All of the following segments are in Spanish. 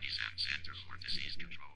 Center for Disease Control.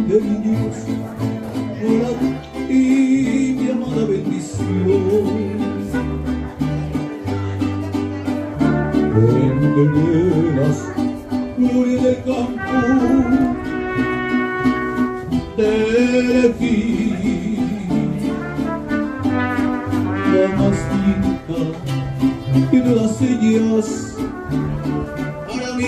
de mi Dios, y mi amada bendición. En veredas, gloria del campo, te elegí, la más linda y de las ellas para mí.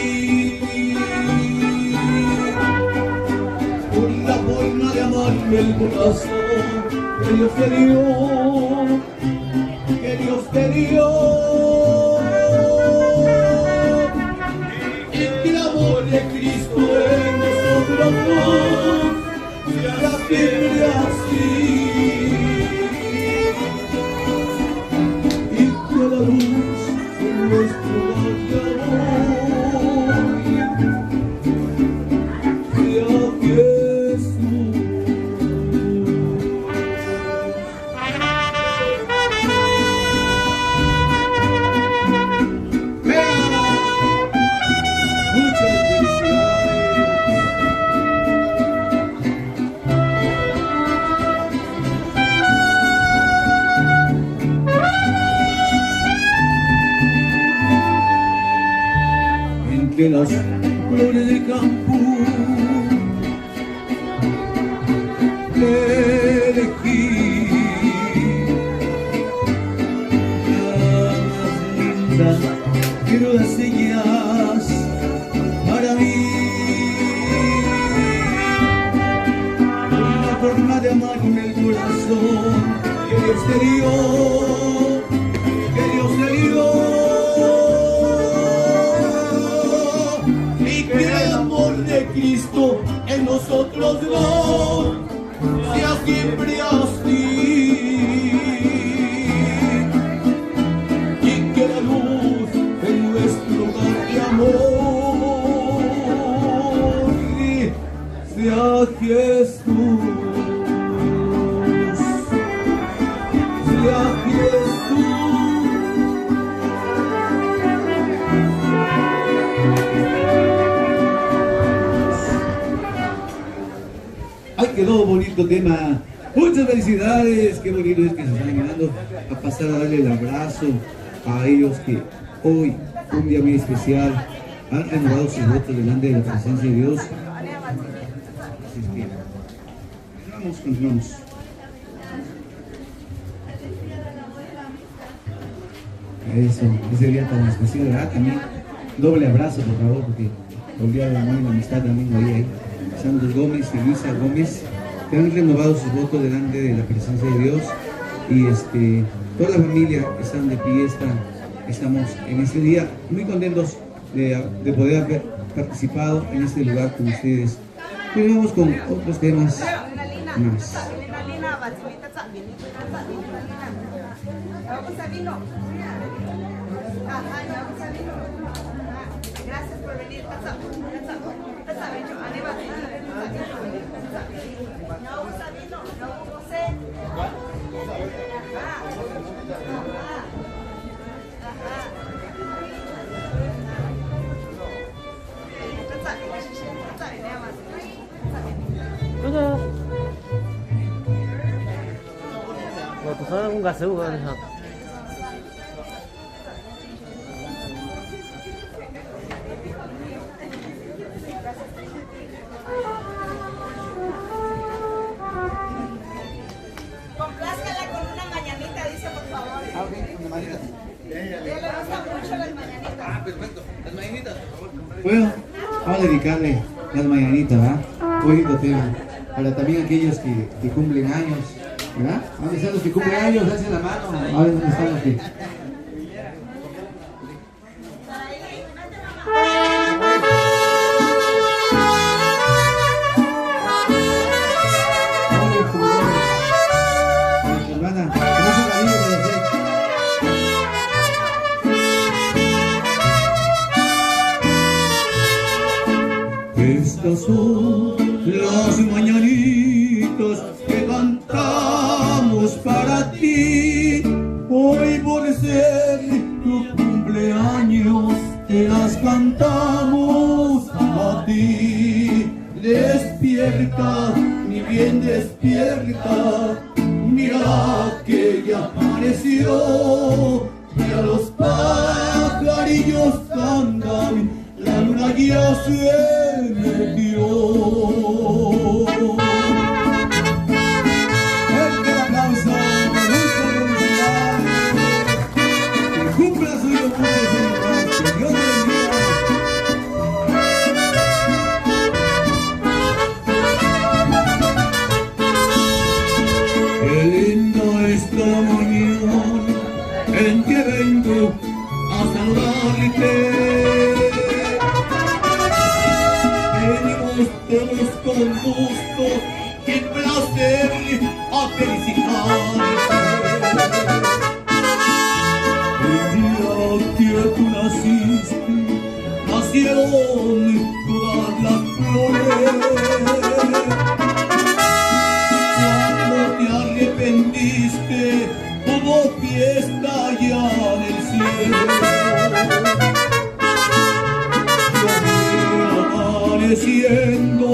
Una forma de amarme el corazón que Dios te dio, que Dios te dio. El amor de Cristo en nosotros dos se hará siempre así, y que la luz en nuestro entre las flores del campo te elegí. Quiero las señas para mí, una forma de amar con el corazón que Dios te dio, que Dios te dio, y que el amor de Cristo en nosotros dos sea siempre así. Sea Jesús, sea Jesús. Ay, quedó bonito tema. Muchas felicidades, qué bonito es que se están animando a pasar a darle el abrazo a ellos que hoy, un día muy especial, han renovado sus votos delante de la presencia de Dios. Así es que, continuamos. Eso, ese día tan especial, ¿verdad? También doble abrazo, por favor, porque el día del amor y la amistad también ahí. Santos Gómez y Luisa Gómez, que han renovado sus votos delante de la presencia de Dios. Y toda la familia están de fiesta. Estamos en este día muy contentos de poder haber participado en este lugar con ustedes. Y vamos con otros temas más. Gracias por venir. Tôi thấy cũng gà xíu rồi hả? Complázcala con una mañanita, dice, por favor. Ah, ok, una mañanita. A ella le gustan mucho las mañanitas. Ah, perfecto. Las mañanitas. Bueno, vamos a dedicarle las mañanitas, ¿verdad? Bonito tema. Para también aquellos que cumplen años, ¿verdad? ¿Dónde están los que cumplen años? Alcen la mano. A ver, ¿dónde están los que? Hermana, con ese cariño de hacer. Estas son las mañanitas que cantamos para ti. Hoy por ser tu cumpleaños te las cantamos a ti. Despierta, mi bien despierta, mira que ya amaneció, ya los pajarillos cantan, la luna ya se metió. Fuerte el aplauso, mucha felicidad, que cumpla su mucho, Señor, que Dios le bendiga. Qué linda esta mañana en que vengo a saludarte. Venimos todos con gusto y placer a felicitarte. El día que tú naciste, nacieron todas las flores. Cuando te arrepentiste, hubo fiesta allá en el cielo. Amaneciendo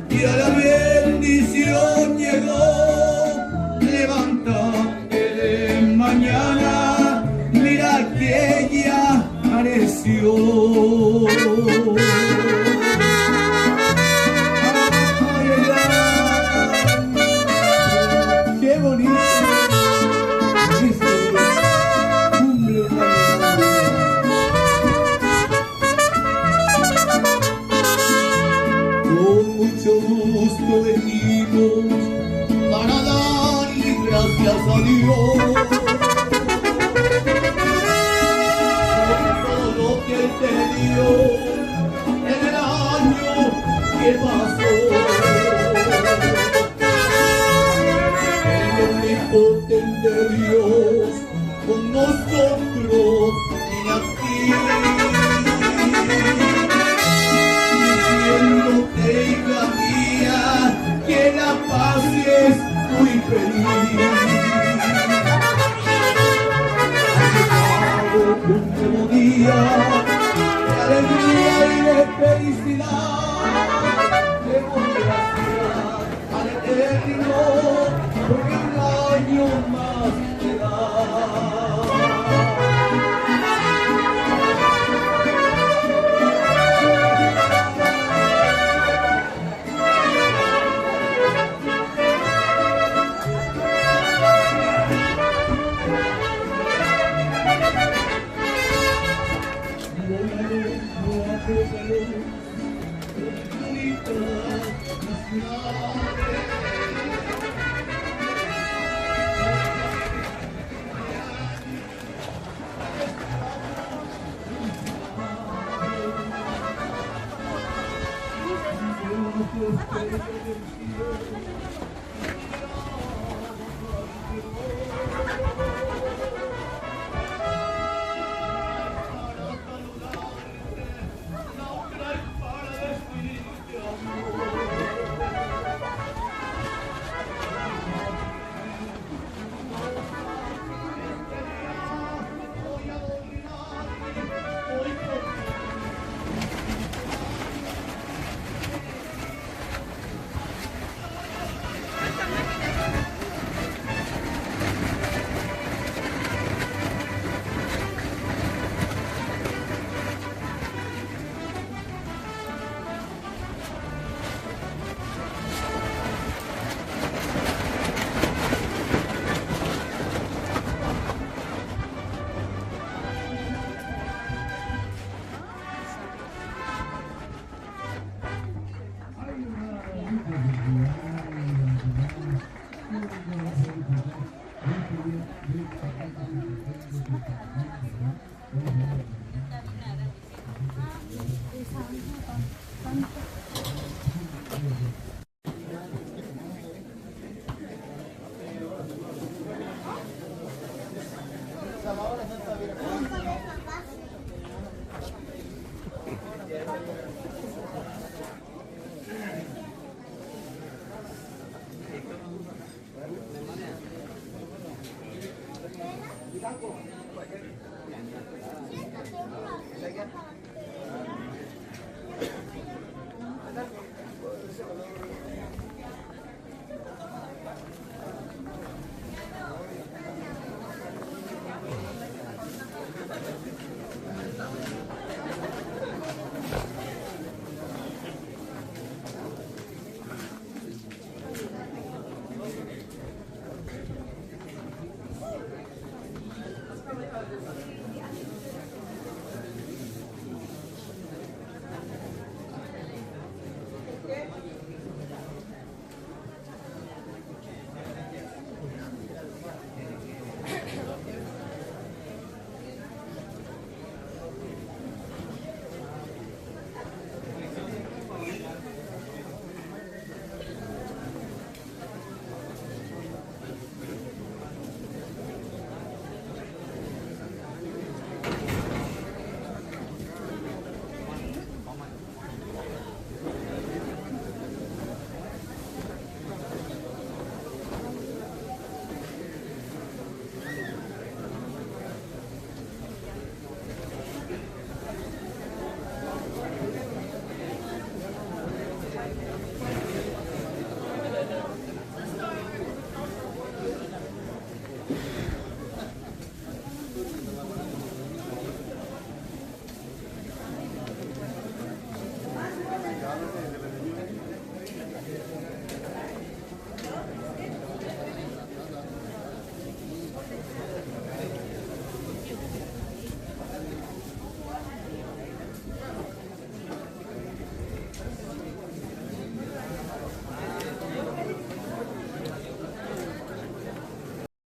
y a la bendición llegó. Levántate de mañana, mira que ella amaneció. Ay, ay, ay. reunimos para darle gracias a Dios por todo lo que Él te dio en el año que pasó. El omnipotente Dios con nosotros viene aquí, diciéndote, hija mía, que la paz es muy feliz. Ha llegado un nuevo día de alegría y de felicidad. Le doy gracias al Eterno porque un año más te da. Blanco.